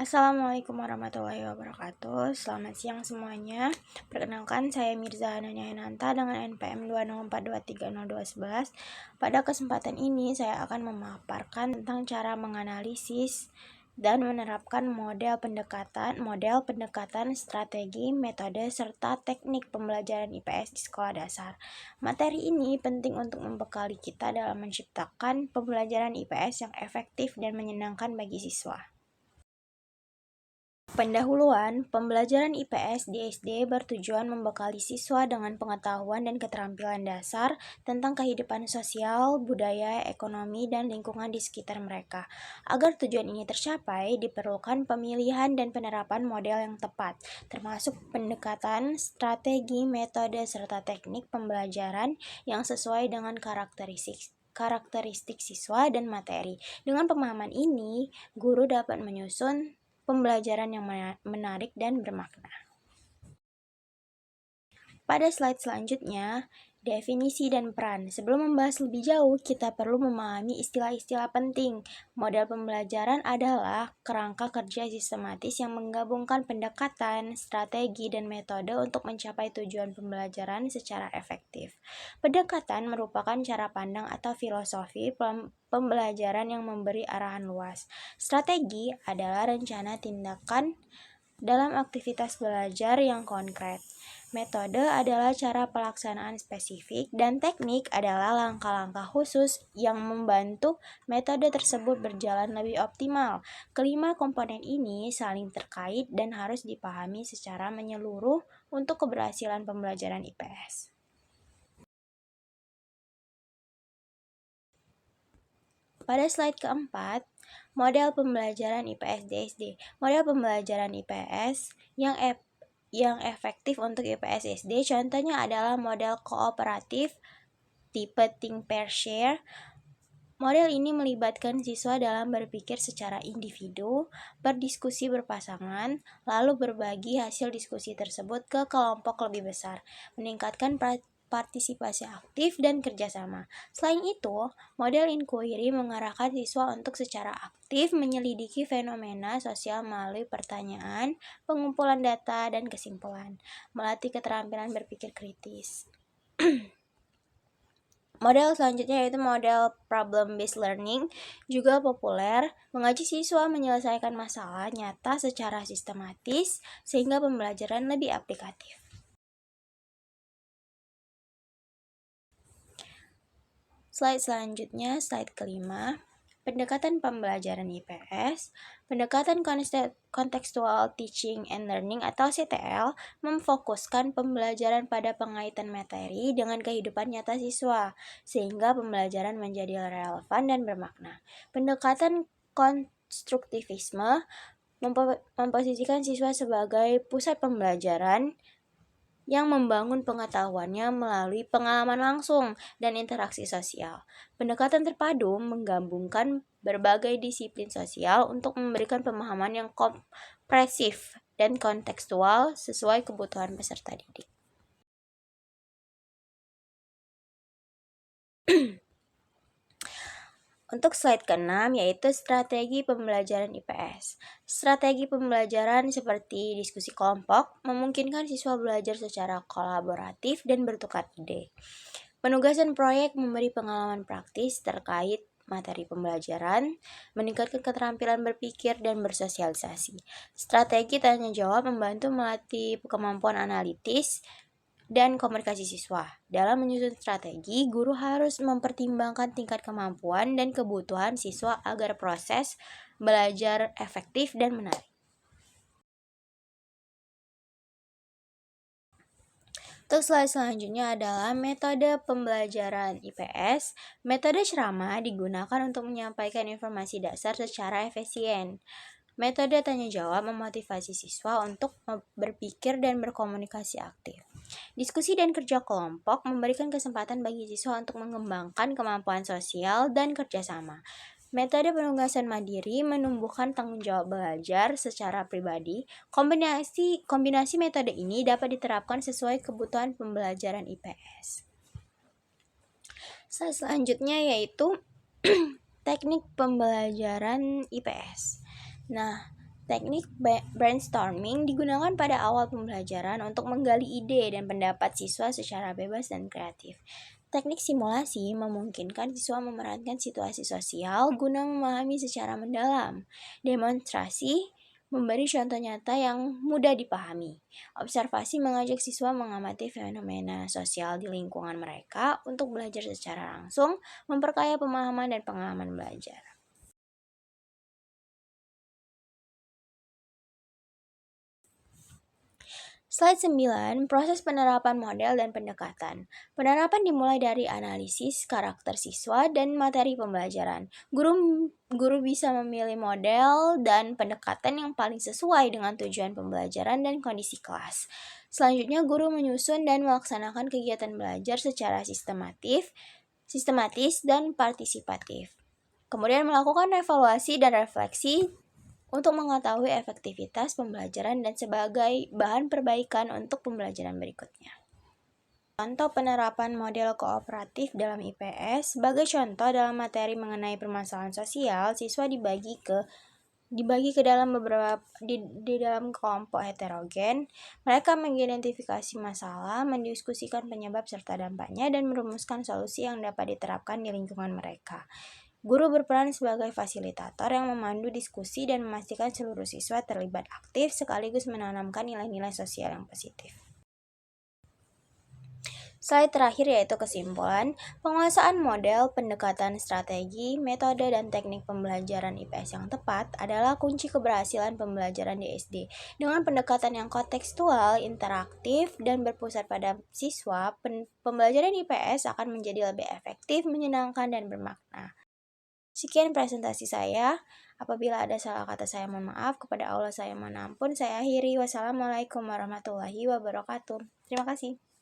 Assalamualaikum warahmatullahi wabarakatuh. Selamat siang semuanya. Perkenalkan, saya Mirza Hanania Henanta dengan NPM 204230211. Pada kesempatan ini saya akan memaparkan tentang cara menganalisis dan menerapkan model pendekatan, strategi, metode, serta teknik pembelajaran IPS di sekolah dasar. Materi ini penting untuk membekali kita dalam menciptakan pembelajaran IPS yang efektif dan menyenangkan bagi siswa. Pendahuluan, pembelajaran IPS di SD bertujuan membekali siswa dengan pengetahuan dan keterampilan dasar tentang kehidupan sosial, budaya, ekonomi, dan lingkungan di sekitar mereka. Agar tujuan ini tercapai, diperlukan pemilihan dan penerapan model yang tepat, termasuk pendekatan, strategi, metode, serta teknik pembelajaran yang sesuai dengan karakteristik siswa dan materi. Dengan pemahaman ini, guru dapat menyusun pembelajaran yang menarik dan bermakna. Pada slide selanjutnya, definisi dan peran. Sebelum membahas lebih jauh, kita perlu memahami istilah-istilah penting. Model pembelajaran adalah kerangka kerja sistematis yang menggabungkan pendekatan, strategi, dan metode untuk mencapai tujuan pembelajaran secara efektif. Pendekatan merupakan cara pandang atau filosofi pembelajaran yang memberi arahan luas. Strategi adalah rencana tindakan dalam aktivitas belajar yang konkret. Metode adalah cara pelaksanaan spesifik, dan teknik adalah langkah-langkah khusus yang membantu metode tersebut berjalan lebih optimal. Kelima komponen ini saling terkait dan harus dipahami secara menyeluruh untuk keberhasilan pembelajaran IPS. Pada slide keempat, model pembelajaran IPS di SD. Model pembelajaran IPS yang efektif untuk IPS SD contohnya adalah model kooperatif tipe think pair share. Model ini melibatkan siswa dalam berpikir secara individu, berdiskusi berpasangan, lalu berbagi hasil diskusi tersebut ke kelompok lebih besar, meningkatkan partisipasi aktif dan kerjasama. Selain itu, model inquiry mengarahkan siswa untuk secara aktif menyelidiki fenomena sosial melalui pertanyaan, pengumpulan data, dan kesimpulan, melatih keterampilan berpikir kritis. Model selanjutnya yaitu model problem-based learning, juga populer, mengajak siswa menyelesaikan masalah nyata secara sistematis sehingga pembelajaran lebih aplikatif. Slide selanjutnya, slide kelima, pendekatan pembelajaran IPS. Pendekatan Contextual Teaching and Learning atau CTL memfokuskan pembelajaran pada pengaitan materi dengan kehidupan nyata siswa, sehingga pembelajaran menjadi relevan dan bermakna. Pendekatan konstruktivisme memposisikan siswa sebagai pusat pembelajaran yang membangun pengetahuannya melalui pengalaman langsung dan interaksi sosial. Pendekatan terpadu menggabungkan berbagai disiplin sosial untuk memberikan pemahaman yang komprehensif dan kontekstual sesuai kebutuhan peserta didik. Untuk slide ke-6 yaitu strategi pembelajaran IPS. Strategi pembelajaran seperti diskusi kelompok memungkinkan siswa belajar secara kolaboratif dan bertukar ide. Penugasan proyek memberi pengalaman praktis terkait materi pembelajaran, meningkatkan keterampilan berpikir dan bersosialisasi. Strategi tanya jawab membantu melatih kemampuan analitis dan komunikasi siswa. Dalam menyusun strategi, guru harus mempertimbangkan tingkat kemampuan dan kebutuhan siswa agar proses belajar efektif dan menarik. Untuk slide selanjutnya adalah metode pembelajaran IPS. Metode ceramah digunakan untuk menyampaikan informasi dasar secara efisien. Metode tanya jawab memotivasi siswa untuk berpikir dan berkomunikasi aktif. Diskusi dan kerja kelompok memberikan kesempatan bagi siswa untuk mengembangkan kemampuan sosial dan kerjasama. Metode penugasan mandiri menumbuhkan tanggung jawab belajar secara pribadi. Kombinasi metode ini dapat diterapkan sesuai kebutuhan pembelajaran IPS. Selanjutnya yaitu teknik pembelajaran IPS. Nah, Teknik brainstorming digunakan pada awal pembelajaran untuk menggali ide dan pendapat siswa secara bebas dan kreatif. Teknik simulasi memungkinkan siswa memerankan situasi sosial guna memahami secara mendalam. Demonstrasi memberi contoh nyata yang mudah dipahami. Observasi mengajak siswa mengamati fenomena sosial di lingkungan mereka untuk belajar secara langsung, memperkaya pemahaman dan pengalaman belajar. Slide 9, proses penerapan model dan pendekatan. Penerapan dimulai dari analisis karakter siswa dan materi pembelajaran. Guru bisa memilih model dan pendekatan yang paling sesuai dengan tujuan pembelajaran dan kondisi kelas. Selanjutnya, guru menyusun dan melaksanakan kegiatan belajar secara sistematis dan partisipatif. Kemudian melakukan evaluasi dan refleksi untuk mengetahui efektivitas pembelajaran dan sebagai bahan perbaikan untuk pembelajaran berikutnya. Contoh penerapan model kooperatif dalam IPS. Sebagai contoh, dalam materi mengenai permasalahan sosial, siswa dibagi ke dalam di dalam kelompok heterogen. Mereka mengidentifikasi masalah, mendiskusikan penyebab serta dampaknya, dan merumuskan solusi yang dapat diterapkan di lingkungan mereka. Guru berperan sebagai fasilitator yang memandu diskusi dan memastikan seluruh siswa terlibat aktif sekaligus menanamkan nilai-nilai sosial yang positif. Slide terakhir yaitu kesimpulan, penguasaan model, pendekatan strategi, metode, dan teknik pembelajaran IPS yang tepat adalah kunci keberhasilan pembelajaran di SD. Dengan pendekatan yang kontekstual, interaktif, dan berpusat pada siswa, pembelajaran IPS akan menjadi lebih efektif, menyenangkan, dan bermakna. Sekian presentasi saya. Apabila ada salah kata saya mohon maaf, kepada Allah saya mohon ampun. Saya akhiri. Wassalamualaikum warahmatullahi wabarakatuh. Terima kasih.